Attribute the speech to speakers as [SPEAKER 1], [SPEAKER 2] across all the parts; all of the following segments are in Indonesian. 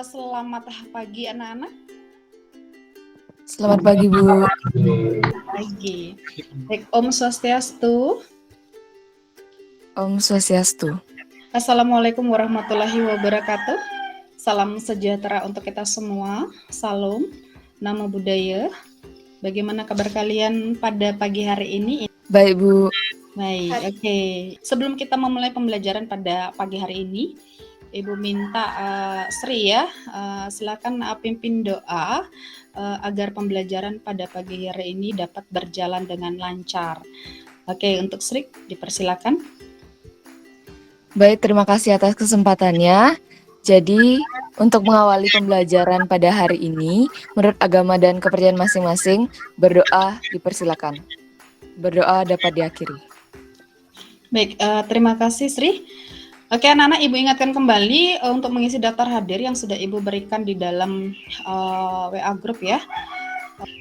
[SPEAKER 1] Selamat pagi anak-anak.
[SPEAKER 2] Selamat pagi, Bu.
[SPEAKER 1] Pagi. Baik, Om Swastiastu.
[SPEAKER 2] Om Swastiastu.
[SPEAKER 1] Assalamualaikum warahmatullahi wabarakatuh. Salam sejahtera untuk kita semua. Salam, namo buddhaya. Bagaimana kabar kalian pada pagi hari ini?
[SPEAKER 2] Baik, Bu.
[SPEAKER 1] Baik, oke. Sebelum kita memulai pembelajaran pada pagi hari ini, Ibu minta Sri ya, silakan pimpin doa agar pembelajaran pada pagi hari ini dapat berjalan dengan lancar. Oke, untuk Sri dipersilakan.
[SPEAKER 2] Baik, terima kasih atas kesempatannya. Jadi, untuk mengawali pembelajaran pada hari ini, menurut agama dan kepercayaan masing-masing, berdoa dipersilakan. Berdoa dapat diakhiri.
[SPEAKER 1] Baik, terima kasih Sri. Oke anak-anak, Ibu ingatkan kembali untuk mengisi daftar hadir yang sudah Ibu berikan di dalam WA Group ya.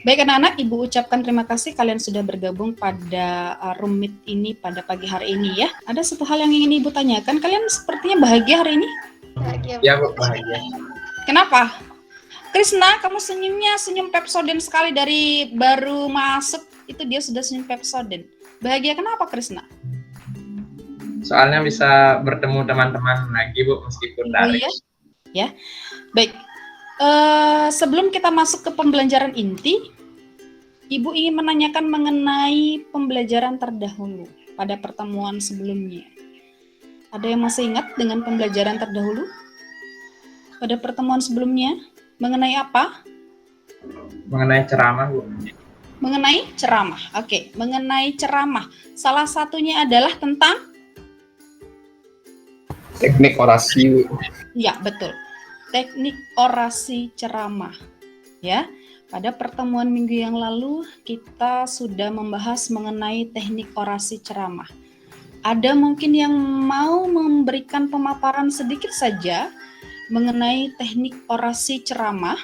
[SPEAKER 1] Baik anak-anak, Ibu ucapkan terima kasih kalian sudah bergabung pada room meet ini pada pagi hari ini ya. Ada satu hal yang ingin Ibu tanyakan, kalian sepertinya bahagia hari ini?
[SPEAKER 3] Bahagia. Ya Bu, bahagia.
[SPEAKER 1] Kenapa? Krisna, kamu senyumnya senyum Pepsodent sekali dari baru masuk, itu dia sudah senyum Pepsodent. Bahagia kenapa Krisna?
[SPEAKER 3] Soalnya bisa bertemu teman-teman lagi Bu, meskipun daring.
[SPEAKER 1] Iya. Ya, baik. Sebelum kita masuk ke pembelajaran inti, Ibu ingin menanyakan mengenai pembelajaran terdahulu pada pertemuan sebelumnya. Ada yang masih ingat dengan pembelajaran terdahulu? Pada pertemuan sebelumnya, mengenai apa?
[SPEAKER 3] Mengenai ceramah Bu.
[SPEAKER 1] Mengenai ceramah, oke. Mengenai ceramah, salah satunya adalah tentang
[SPEAKER 3] Teknik orasi.
[SPEAKER 1] Ya, betul. Teknik orasi ceramah. Ya, pada pertemuan minggu yang lalu kita sudah membahas mengenai teknik orasi ceramah. Ada mungkin yang mau memberikan pemaparan sedikit saja mengenai teknik orasi ceramah,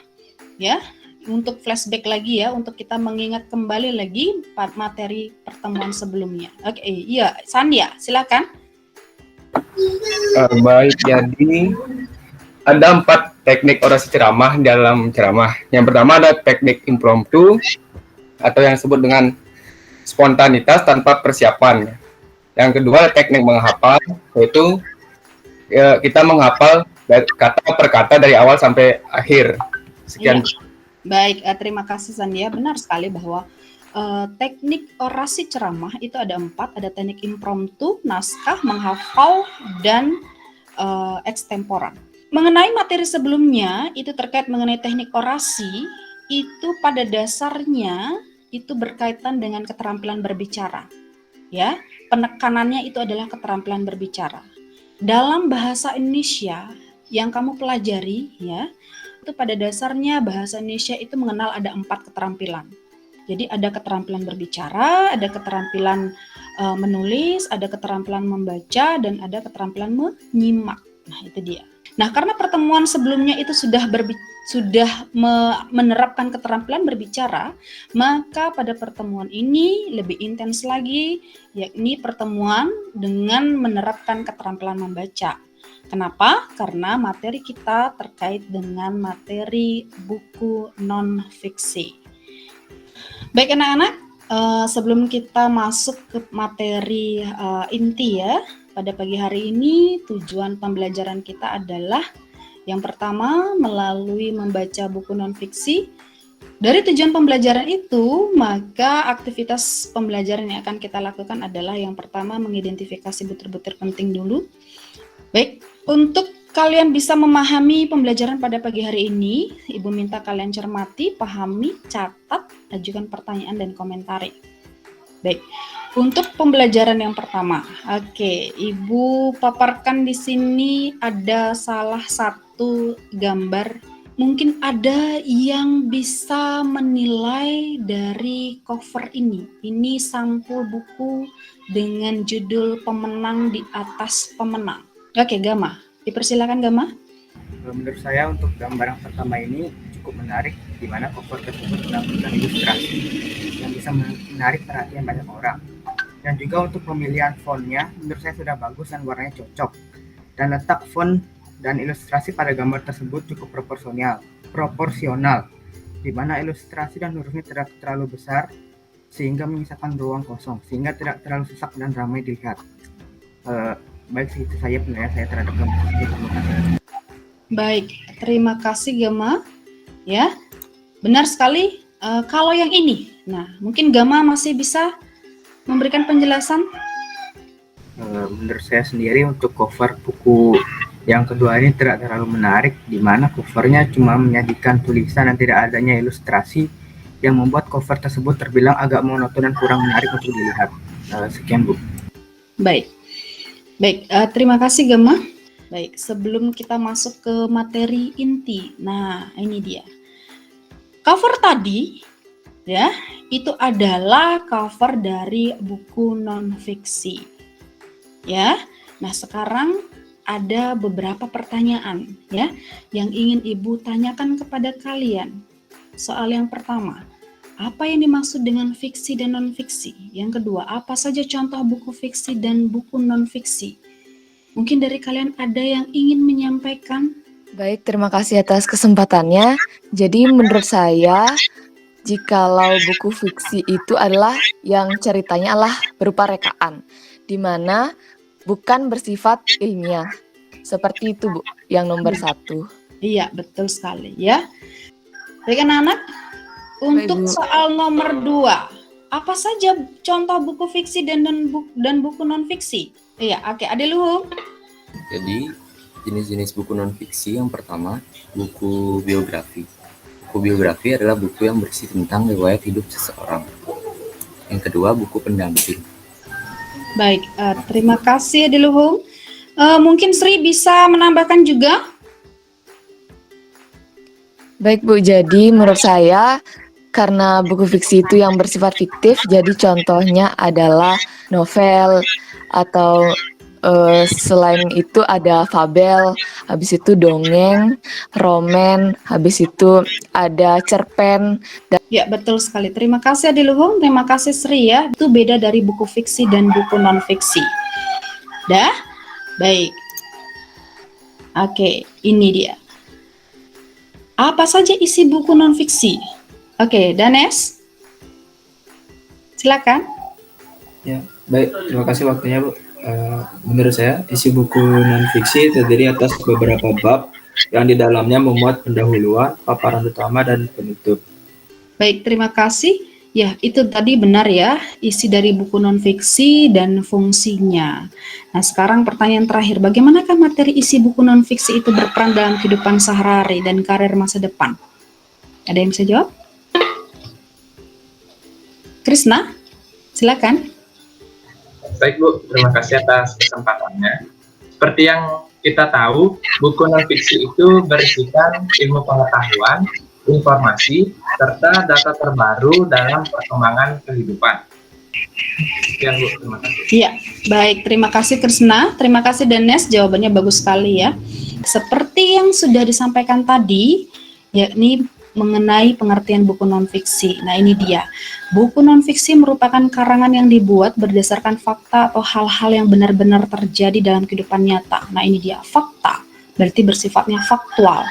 [SPEAKER 1] ya, untuk flashback lagi ya, untuk kita mengingat kembali lagi materi pertemuan sebelumnya. Oke, iya, Sandia, silakan.
[SPEAKER 4] Baik, jadi ada 4 teknik orasi ceramah dalam ceramah. Yang pertama ada teknik impromptu atau yang disebut dengan spontanitas tanpa persiapan. Yang kedua teknik menghafal, yaitu kita menghafal kata per kata dari awal sampai akhir. Sekian.
[SPEAKER 1] Ya. Baik, terima kasih Sandia. Benar sekali bahwa teknik orasi ceramah itu ada 4, ada teknik impromptu, naskah, menghafal, dan ekstemporan. Mengenai materi sebelumnya, itu terkait mengenai teknik orasi, itu pada dasarnya itu berkaitan dengan keterampilan berbicara. Ya, penekanannya itu adalah keterampilan berbicara. Dalam bahasa Indonesia yang kamu pelajari, ya, itu pada dasarnya bahasa Indonesia itu mengenal ada 4 keterampilan. Jadi ada keterampilan berbicara, ada keterampilan menulis, ada keterampilan membaca, dan ada keterampilan menyimak. Nah, itu dia. Nah, karena pertemuan sebelumnya itu sudah menerapkan keterampilan berbicara, maka pada pertemuan ini lebih intens lagi, yakni pertemuan dengan menerapkan keterampilan membaca. Kenapa? Karena materi kita terkait dengan materi buku non-fiksi. Baik anak-anak, sebelum kita masuk ke materi inti ya, pada pagi hari ini tujuan pembelajaran kita adalah yang pertama melalui membaca buku non-fiksi. Dari tujuan pembelajaran itu, maka aktivitas pembelajaran yang akan kita lakukan adalah yang pertama mengidentifikasi butir-butir penting dulu. Baik, untuk kalian bisa memahami pembelajaran pada pagi hari ini, Ibu minta kalian cermati, pahami, catat, ajukan pertanyaan dan komentari. Baik, untuk pembelajaran yang pertama, oke, Ibu paparkan di sini ada salah satu gambar. Mungkin ada yang bisa menilai dari cover ini. Ini sampul buku dengan judul Pemenang di Atas Pemenang. Oke, Gama. Dipersilakan Gama.
[SPEAKER 5] Menurut saya untuk gambar yang pertama ini cukup menarik, di mana cover tersebut menampilkan ilustrasi yang bisa menarik perhatian banyak orang. Dan juga untuk pemilihan fontnya, menurut saya sudah bagus dan warnanya cocok. Dan letak font dan ilustrasi pada gambar tersebut cukup proporsional, di mana ilustrasi dan hurufnya tidak terlalu besar sehingga menyisakan ruang kosong, sehingga tidak terlalu sesak dan ramai dilihat. Baik, itu saja penilaian saya terhadap gambar tersebut. Terima kasih.
[SPEAKER 1] Baik, terima kasih Gama. Ya, benar sekali. Kalau yang ini, nah mungkin Gama masih bisa memberikan penjelasan.
[SPEAKER 5] Menurut saya sendiri untuk cover buku yang kedua ini tidak terlalu menarik, di mana covernya cuma menyajikan tulisan dan tidak adanya ilustrasi yang membuat cover tersebut terbilang agak monoton dan kurang menarik untuk dilihat. Sekian Bu.
[SPEAKER 1] Baik, terima kasih Gama. Baik, sebelum kita masuk ke materi inti, nah ini dia. Cover tadi, ya, itu adalah cover dari buku non-fiksi. Ya, nah sekarang ada beberapa pertanyaan, ya, yang ingin Ibu tanyakan kepada kalian. Soal yang pertama, apa yang dimaksud dengan fiksi dan non-fiksi? Yang kedua, apa saja contoh buku fiksi dan buku non-fiksi? Mungkin dari kalian ada yang ingin menyampaikan?
[SPEAKER 2] Baik, terima kasih atas kesempatannya. Jadi menurut saya, jikalau buku fiksi itu adalah yang ceritanya adalah berupa rekaan, di mana bukan bersifat ilmiah. Seperti itu Bu, yang nomor 1.
[SPEAKER 1] Iya, betul sekali ya. Baik anak-anak, untuk
[SPEAKER 2] Baik, Bu.
[SPEAKER 1] soal nomor 2, apa saja contoh buku fiksi dan buku non-fiksi? Iya, oke, Ade Luhung.
[SPEAKER 6] Jadi jenis-jenis buku non-fiksi yang pertama, buku biografi. Buku biografi adalah buku yang berisi tentang riwayat hidup seseorang. Yang kedua, buku pendamping.
[SPEAKER 1] Baik, terima kasih Ade Luhung. Mungkin Sri bisa menambahkan juga?
[SPEAKER 2] Baik Bu, jadi menurut saya karena buku fiksi itu yang bersifat fiktif, jadi contohnya adalah novel atau selain itu ada fabel, habis itu dongeng, roman, habis itu ada cerpen.
[SPEAKER 1] Ya, betul sekali. Terima kasih Ade Luhung, terima kasih Sri ya. Itu beda dari buku fiksi dan buku non-fiksi. Dah? Baik. Oke, ini dia. Apa saja isi buku non-fiksi? Oke, Danes? Silakan.
[SPEAKER 7] Ya, baik. Terima kasih waktunya, Bu. Menurut saya, isi buku non-fiksi terdiri atas beberapa bab yang di dalamnya memuat pendahuluan, paparan utama, dan penutup.
[SPEAKER 1] Baik, terima kasih. Ya, itu tadi benar ya, isi dari buku non-fiksi dan fungsinya. Nah, sekarang pertanyaan terakhir, bagaimanakah materi isi buku non-fiksi itu berperan dalam kehidupan sehari-hari dan karir masa depan? Ada yang bisa jawab? Krisna, silakan.
[SPEAKER 3] Baik Bu, terima kasih atas kesempatannya. Seperti yang kita tahu, buku non-fiksi itu berisikan ilmu pengetahuan, informasi, serta data terbaru dalam perkembangan kehidupan. Sekian Bu, terima kasih.
[SPEAKER 1] Iya, baik. Terima kasih Krisna. Terima kasih Danes, jawabannya bagus sekali ya. Seperti yang sudah disampaikan tadi, yakni mengenai pengertian buku non-fiksi. Nah, ini dia. Buku non-fiksi merupakan karangan yang dibuat berdasarkan fakta atau hal-hal yang benar-benar terjadi dalam kehidupan nyata. Nah, ini dia, fakta. Berarti bersifatnya faktual.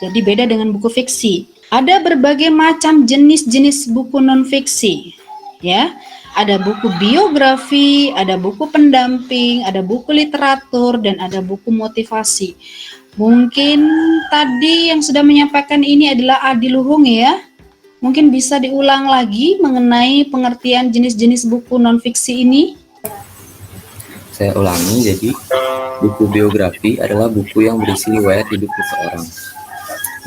[SPEAKER 1] Jadi beda dengan buku fiksi. Ada berbagai macam jenis-jenis buku non-fiksi. Ya, ada buku biografi, ada buku pendamping, ada buku literatur, dan ada buku motivasi. Mungkin tadi yang sudah menyampaikan ini adalah Adi Luhung ya. Mungkin bisa diulang lagi mengenai pengertian jenis-jenis buku non-fiksi ini.
[SPEAKER 6] Saya ulangi, jadi buku biografi adalah buku yang berisi riwayat hidup seseorang.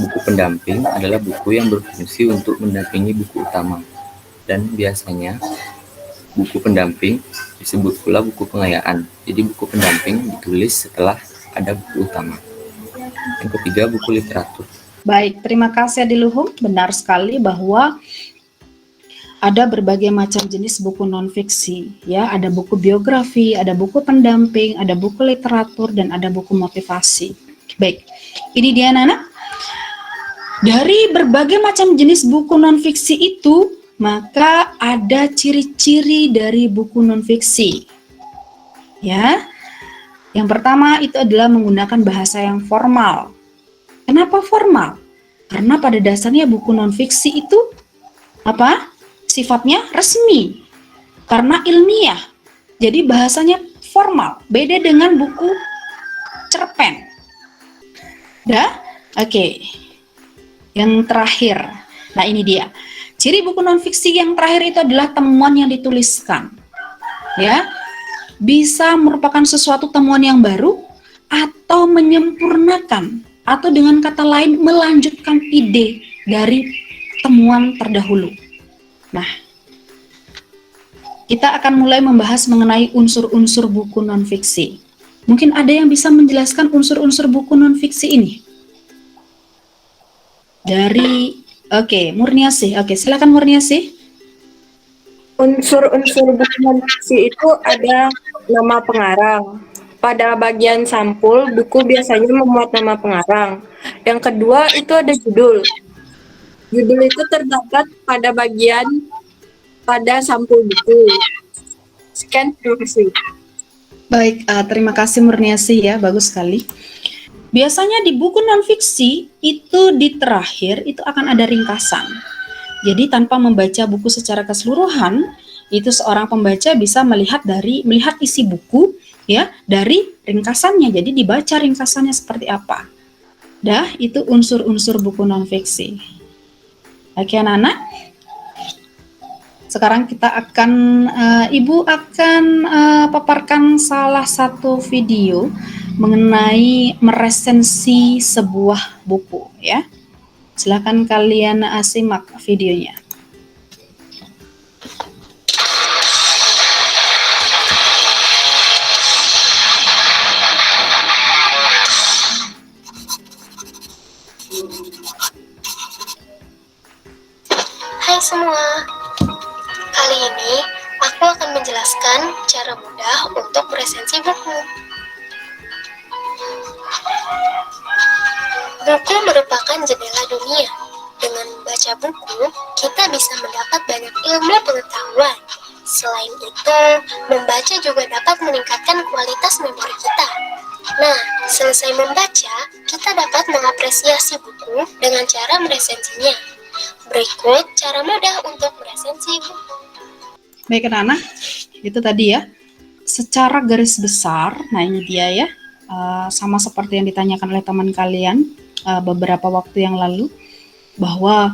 [SPEAKER 6] Buku pendamping adalah buku yang berfungsi untuk mendampingi buku utama. Dan biasanya buku pendamping disebut pula buku pengayaan. Jadi buku pendamping ditulis setelah ada buku utama. Yang ketiga, buku literatur.
[SPEAKER 1] Baik, terima kasih Adi Luhung. Benar sekali bahwa ada berbagai macam jenis buku non-fiksi. Ya, ada buku biografi, ada buku pendamping, ada buku literatur, dan ada buku motivasi. Baik, ini dia anak-anak. Dari berbagai macam jenis buku non-fiksi itu, maka ada ciri-ciri dari buku non-fiksi. Ya, Yang pertama itu adalah menggunakan bahasa yang formal. Kenapa formal? Karena pada dasarnya buku non-fiksi itu apa? Sifatnya resmi. Karena ilmiah. Jadi bahasanya formal. Beda dengan buku cerpen. Oke. Yang terakhir. Nah, ini dia. Ciri buku non-fiksi yang terakhir itu adalah temuan yang dituliskan. Ya. Bisa merupakan sesuatu temuan yang baru atau menyempurnakan atau dengan kata lain melanjutkan ide dari temuan terdahulu. Nah, kita akan mulai membahas mengenai unsur-unsur buku non-fiksi. Mungkin ada yang bisa menjelaskan unsur-unsur buku non-fiksi ini? Murniasih. Silakan Murniasih.
[SPEAKER 8] Unsur-unsur buku non-fiksi itu ada nama pengarang. Pada bagian sampul, buku biasanya memuat nama pengarang. Yang kedua itu ada judul. Judul itu terdapat pada sampul buku. Sekian, terima kasih.
[SPEAKER 1] Baik, terima kasih Murniasih ya, bagus sekali. Biasanya di buku non-fiksi itu di terakhir itu akan ada ringkasan. Jadi tanpa membaca buku secara keseluruhan, itu seorang pembaca bisa melihat isi buku ya dari ringkasannya. Jadi dibaca ringkasannya seperti apa. Itu unsur-unsur buku non-fiksi. Oke, anak-anak. Sekarang kita akan Ibu akan paparkan salah satu video mengenai meresensi sebuah buku ya. Silakan kalian simak videonya.
[SPEAKER 9] Hai semua, kali ini aku akan menjelaskan cara mudah untuk meresensi buku. Buku merupakan jendela dunia. Dengan membaca buku, kita bisa mendapat banyak ilmu pengetahuan. Selain itu, membaca juga dapat meningkatkan kualitas memori kita. Nah, selesai membaca, kita dapat mengapresiasi buku dengan cara meresensinya. Berikut cara mudah untuk meresensi buku.
[SPEAKER 1] Baik anak-anak, itu tadi ya. Secara garis besar, nah ini dia ya. Sama seperti yang ditanyakan oleh teman kalian beberapa waktu yang lalu, bahwa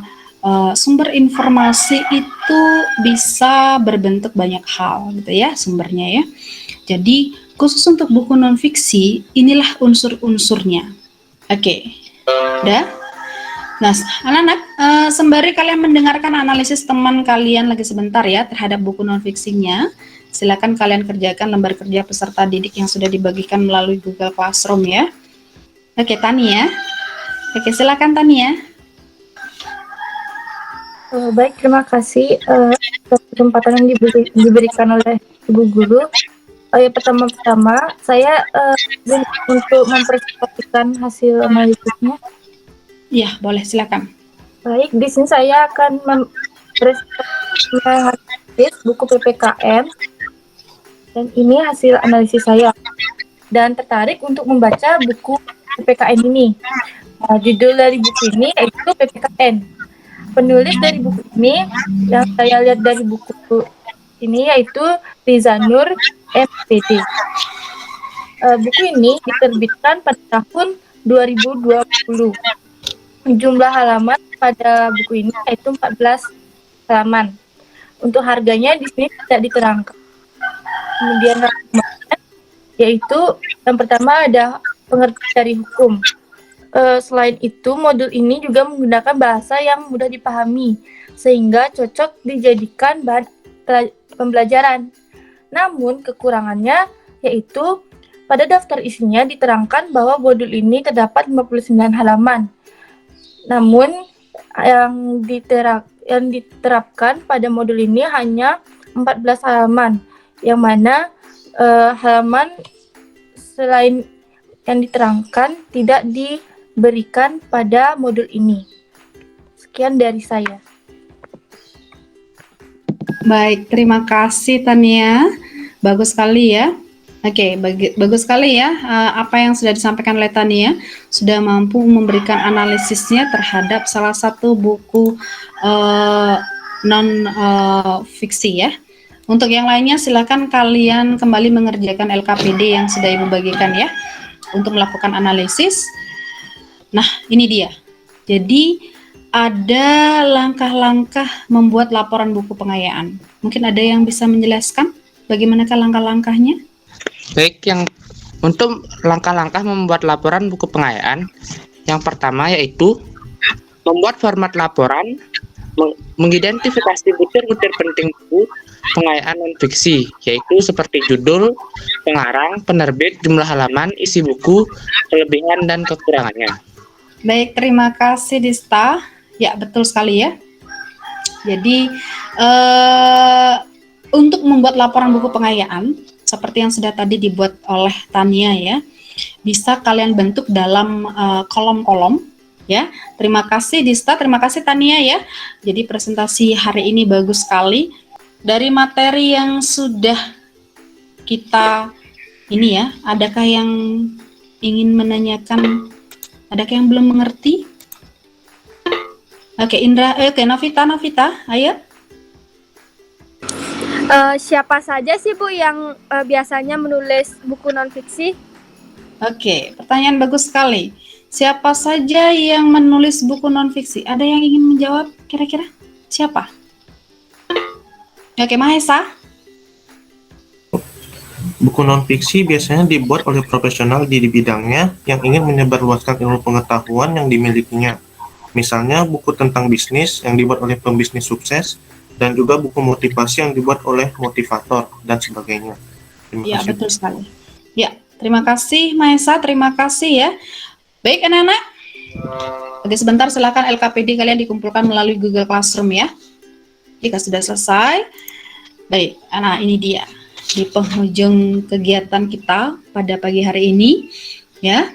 [SPEAKER 1] sumber informasi itu bisa berbentuk banyak hal gitu ya sumbernya ya. Jadi khusus untuk buku non-fiksi, inilah unsur-unsurnya. Oke. Nah, anak-anak, sembari kalian mendengarkan analisis teman kalian lagi sebentar ya terhadap buku non-fiksinya, silakan kalian kerjakan lembar kerja peserta didik yang sudah dibagikan melalui Google Classroom ya. Oke, Tania. Oke, silakan Tania.
[SPEAKER 8] Baik, terima kasih atas kesempatan yang diberikan oleh Ibu Guru. Pertama-tama, saya untuk mempresentasikan hasil analisisnya.
[SPEAKER 1] Iya, boleh, silakan.
[SPEAKER 8] Baik, di sini saya akan mempresentasikan buku PPKN, dan ini hasil analisis saya. Dan tertarik untuk membaca buku PPKN ini. Judul dari buku ini yaitu PPKN. Penulis dari buku ini yang saya lihat dari buku ini yaitu Rizanur MPD. Buku ini diterbitkan pada tahun 2020. Jumlah halaman pada buku ini yaitu 14 halaman. Untuk harganya di sini tidak diterangkan. Kemudian yaitu yang pertama ada pengertian dari hukum. Selain itu, modul ini juga menggunakan bahasa yang mudah dipahami, sehingga cocok dijadikan bahan pembelajaran. Namun, kekurangannya yaitu pada daftar isinya diterangkan bahwa modul ini terdapat 59 halaman. Namun, yang diterapkan pada modul ini hanya 14 halaman, yang mana halaman selain yang diterangkan tidak diberikan pada modul ini. Sekian dari saya.
[SPEAKER 1] Baik, terima kasih Tania. Bagus sekali ya. Oke, bagus sekali ya. Apa yang sudah disampaikan oleh Tania sudah mampu memberikan analisisnya terhadap salah satu buku non fiksi ya. Untuk yang lainnya silakan kalian kembali mengerjakan LKPD yang sudah Ibu bagikan ya untuk melakukan analisis. Nah, ini dia. Jadi ada langkah-langkah membuat laporan buku pengayaan. Mungkin ada yang bisa menjelaskan bagaimanakah langkah-langkahnya?
[SPEAKER 10] Baik, yang untuk langkah-langkah membuat laporan buku pengayaan, yang pertama yaitu membuat format laporan, mengidentifikasi butir-butir penting buku pengayaan non-fiksi, yaitu seperti judul, pengarang, penerbit, jumlah halaman, isi buku, kelebihan dan kekurangannya.
[SPEAKER 1] Baik, terima kasih Dista. Ya, betul sekali ya. Jadi, untuk membuat laporan buku pengayaan, seperti yang sudah tadi dibuat oleh Tania ya, bisa kalian bentuk dalam kolom-kolom ya. Terima kasih Dista, terima kasih Tania ya. Jadi presentasi hari ini bagus sekali. Dari materi yang sudah kita ini ya, adakah yang ingin menanyakan, adakah yang belum mengerti? Oke, Indra, oke, Novita, ayo.
[SPEAKER 11] Siapa saja sih Bu yang biasanya menulis buku non-fiksi?
[SPEAKER 1] Oke, pertanyaan bagus sekali. Siapa saja yang menulis buku non-fiksi? Ada yang ingin menjawab kira-kira? Siapa? Oke, Mahesa.
[SPEAKER 12] Buku non-fiksi biasanya dibuat oleh profesional di bidangnya yang ingin menyebarluaskan ilmu pengetahuan yang dimilikinya. Misalnya buku tentang bisnis yang dibuat oleh pembisnis sukses, dan juga buku motivasi yang dibuat oleh motivator, dan sebagainya.
[SPEAKER 1] Ya, betul sekali. Ya, terima kasih Mahesa, terima kasih ya. Baik anak-anak, oke sebentar silakan LKPD kalian dikumpulkan melalui Google Classroom ya. Jika sudah selesai, baik, nah ini dia di penghujung kegiatan kita pada pagi hari ini ya.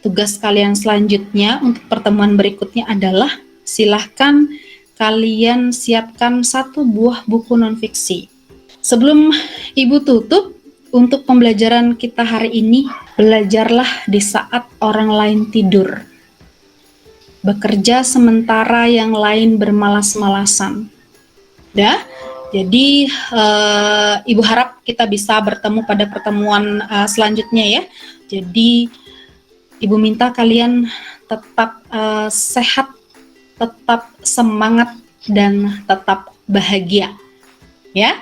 [SPEAKER 1] Tugas kalian selanjutnya untuk pertemuan berikutnya adalah silahkan kalian siapkan 1 buah buku non-fiksi. Sebelum Ibu tutup, untuk pembelajaran kita hari ini, belajarlah di saat orang lain tidur. Bekerja sementara yang lain bermalas-malasan. Ya, jadi Ibu harap kita bisa bertemu pada pertemuan selanjutnya ya. Jadi Ibu minta kalian tetap sehat, tetap semangat dan tetap bahagia ya,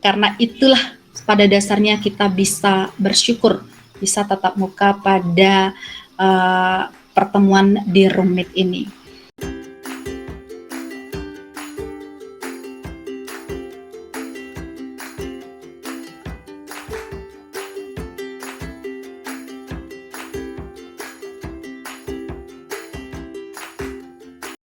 [SPEAKER 1] karena itulah pada dasarnya kita bisa bersyukur bisa tatap muka pada pertemuan di Room Meet ini.